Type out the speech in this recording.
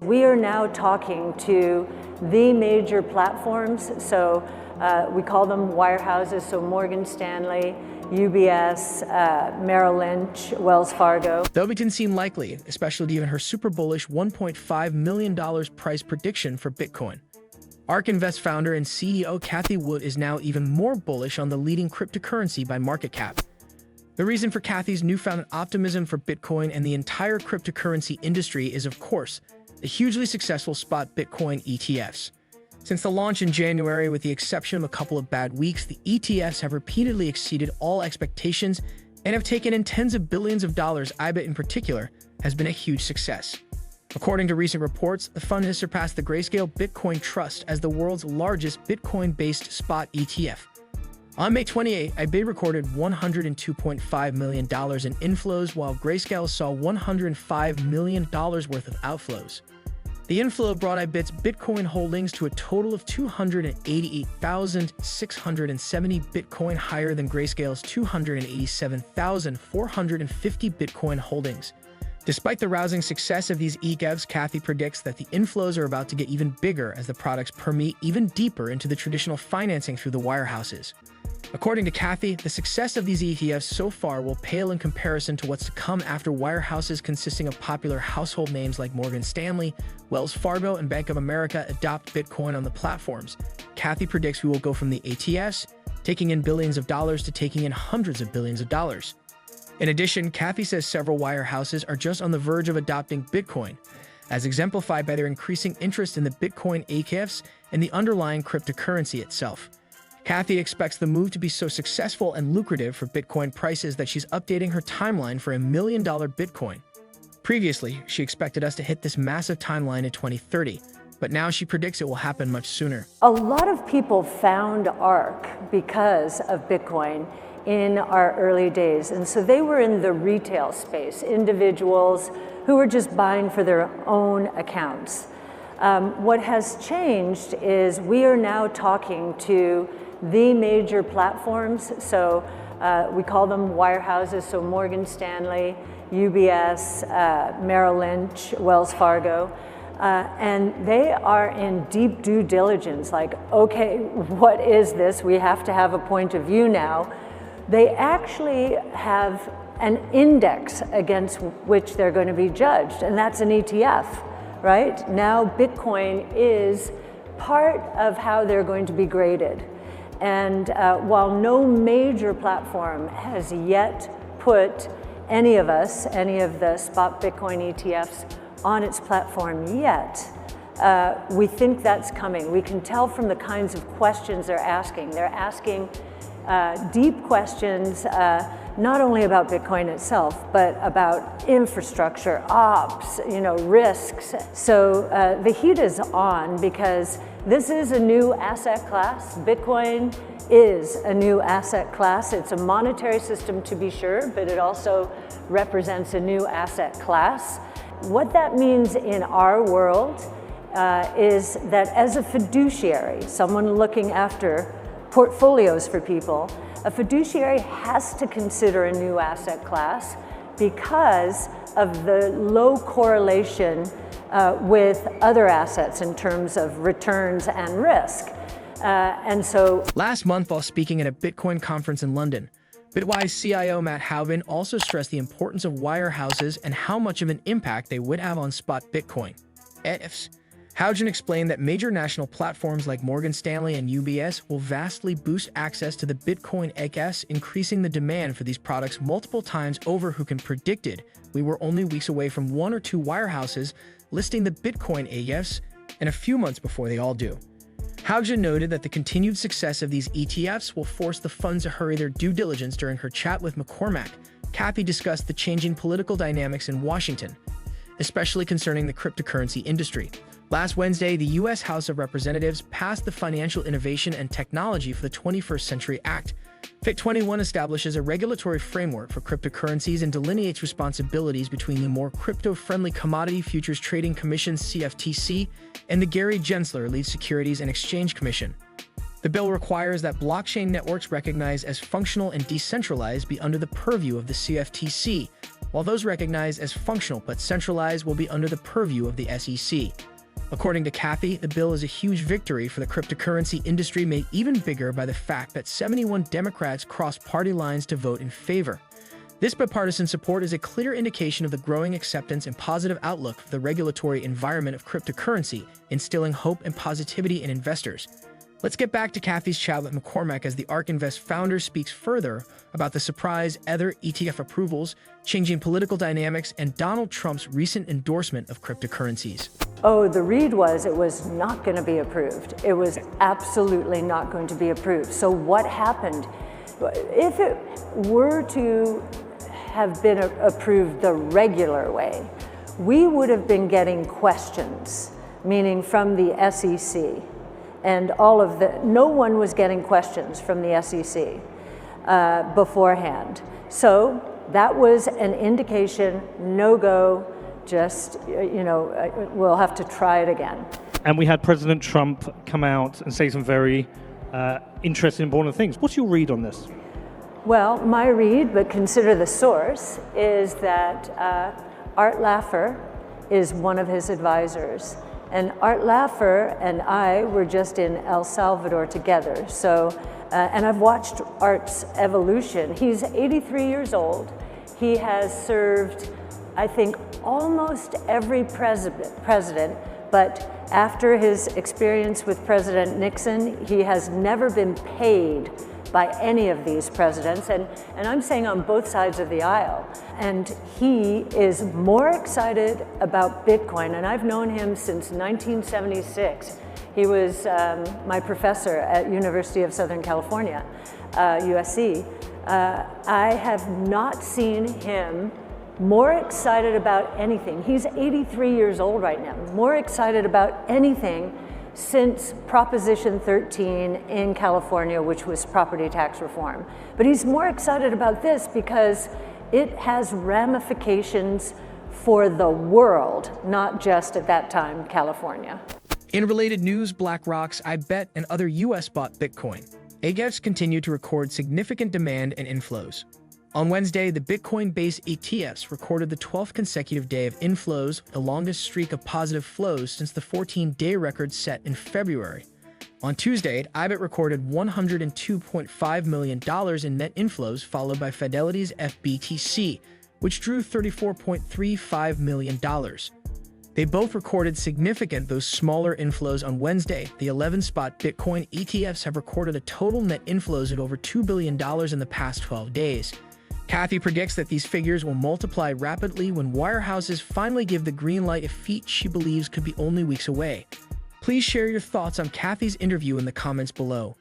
We are now talking to the major platforms, so we call them wirehouses, so Morgan Stanley, UBS, Merrill Lynch, Wells Fargo. Though it didn't seem likely, especially given her super bullish $1.5 million price prediction for Bitcoin. ARK Invest founder and CEO Cathie Wood is now even more bullish on the leading cryptocurrency by market cap. The reason for Cathie's newfound optimism for Bitcoin and the entire cryptocurrency industry is, of course, the hugely successful spot Bitcoin ETFs. Since the launch in January, with the exception of a couple of bad weeks, the ETFs have repeatedly exceeded all expectations and have taken in tens of billions of dollars. IBIT in particular has been a huge success. According to recent reports, the fund has surpassed the Grayscale Bitcoin Trust as the world's largest Bitcoin-based spot ETF. On May 28, IBIT recorded $102.5 million in inflows, while Grayscale saw $105 million worth of outflows. The inflow brought IBIT's Bitcoin holdings to a total of 288,670 Bitcoin, higher than Grayscale's 287,450 Bitcoin holdings. Despite the rousing success of these ETFs, Cathie predicts that the inflows are about to get even bigger as the products permeate even deeper into the traditional financing through the wirehouses. According to Cathie, the success of these ETFs so far will pale in comparison to what's to come after wirehouses consisting of popular household names like Morgan Stanley, Wells Fargo, and Bank of America adopt Bitcoin on the platforms. Cathie predicts we will go from the ETFs taking in billions of dollars to taking in hundreds of billions of dollars. In addition, Cathie says several wirehouses are just on the verge of adopting Bitcoin, as exemplified by their increasing interest in the Bitcoin ETFs and the underlying cryptocurrency itself. Cathie expects the move to be so successful and lucrative for Bitcoin prices that she's updating her timeline for $1 million Bitcoin. Previously, she expected us to hit this massive timeline in 2030, but now she predicts it will happen much sooner. A lot of people found ARK because of Bitcoin in our early days, and so they were in the retail space, individuals who were just buying for their own accounts. What has changed is we are now talking to the major platforms, so we call them wirehouses, so Morgan Stanley, UBS, Merrill Lynch, Wells Fargo, and they are in deep due diligence, like, okay, what is this? We have to have a point of view now. They actually have an index against which they're going to be judged, and that's an ETF, right? Now Bitcoin is part of how they're going to be graded. And while no major platform has yet put any of the spot Bitcoin ETFs on its platform yet, we think that's coming. We can tell from the kinds of questions they're asking. They're asking deep questions, not only about Bitcoin itself, but about infrastructure, ops, risks. So the heat is on because this is a new asset class. Bitcoin is a new asset class. It's a monetary system, to be sure, but it also represents a new asset class. What that means in our world is that as a fiduciary, someone looking after portfolios for people, a fiduciary has to consider a new asset class because of the low correlation with other assets in terms of returns and risk. And so last month, while speaking at a Bitcoin conference in London, Bitwise CIO Matt Houben also stressed the importance of wirehouses and how much of an impact they would have on spot Bitcoin ETFs. Houben explained that major national platforms like Morgan Stanley and UBS will vastly boost access to the Bitcoin ETFs, increasing the demand for these products multiple times over. Who can predicted we were only weeks away from one or two wirehouses listing the Bitcoin ETFs, and a few months before they all do. Houben noted that the continued success of these ETFs will force the funds to hurry their due diligence. During her chat with McCormack, Cathie discussed the changing political dynamics in Washington, especially concerning the cryptocurrency industry. Last Wednesday, the U.S. House of Representatives passed the Financial Innovation and Technology for the 21st Century Act. FIT 21 establishes a regulatory framework for cryptocurrencies and delineates responsibilities between the more crypto-friendly Commodity Futures Trading Commission (CFTC) and the Gary Gensler-led Securities and Exchange Commission. The bill requires that blockchain networks recognized as functional and decentralized be under the purview of the CFTC, while those recognized as functional but centralized will be under the purview of the SEC. According to Cathie, the bill is a huge victory for the cryptocurrency industry, made even bigger by the fact that 71 Democrats crossed party lines to vote in favor. This bipartisan support is a clear indication of the growing acceptance and positive outlook for the regulatory environment of cryptocurrency, instilling hope and positivity in investors. Let's get back to Cathie's chat with McCormack as the ARK Invest founder speaks further about the surprise Ether ETF approvals, changing political dynamics, and Donald Trump's recent endorsement of cryptocurrencies. Oh, the read was it was not going to be approved. It was absolutely not going to be approved. So what happened? If it were to have been approved the regular way, we would have been getting questions, meaning from the SEC. And no one was getting questions from the SEC beforehand. So that was an indication, no go, just, we'll have to try it again. And we had President Trump come out and say some very interesting, important things. What's your read on this? Well, my read, but consider the source, is that Art Laffer is one of his advisors. And Art Laffer and I were just in El Salvador together. So, and I've watched Art's evolution. He's 83 years old. He has served, I think, almost every president, but after his experience with President Nixon, he has never been paid by any of these presidents, and I'm saying on both sides of the aisle. And he is more excited about Bitcoin, and I've known him since 1976. He was my professor at University of Southern California, USC. I have not seen him more excited about anything. He's 83 years old right now, more excited about anything since Proposition 13 in California, which was property tax reform. But he's more excited about this because it has ramifications for the world, not just at that time, California. In related news, BlackRock's iBet and other US bought Bitcoin. ETFs continue to record significant demand and inflows. On Wednesday, the Bitcoin-based ETFs recorded the 12th consecutive day of inflows, the longest streak of positive flows since the 14-day record set in February. On Tuesday, iBet recorded $102.5 million in net inflows, followed by Fidelity's FBTC, which drew $34.35 million. They both recorded significant, though smaller, inflows on Wednesday. The 11-spot Bitcoin ETFs have recorded a total net inflows of over $2 billion in the past 12 days. Cathie predicts that these figures will multiply rapidly when wirehouses finally give the green light, a feat she believes could be only weeks away. Please share your thoughts on Cathie's interview in the comments below.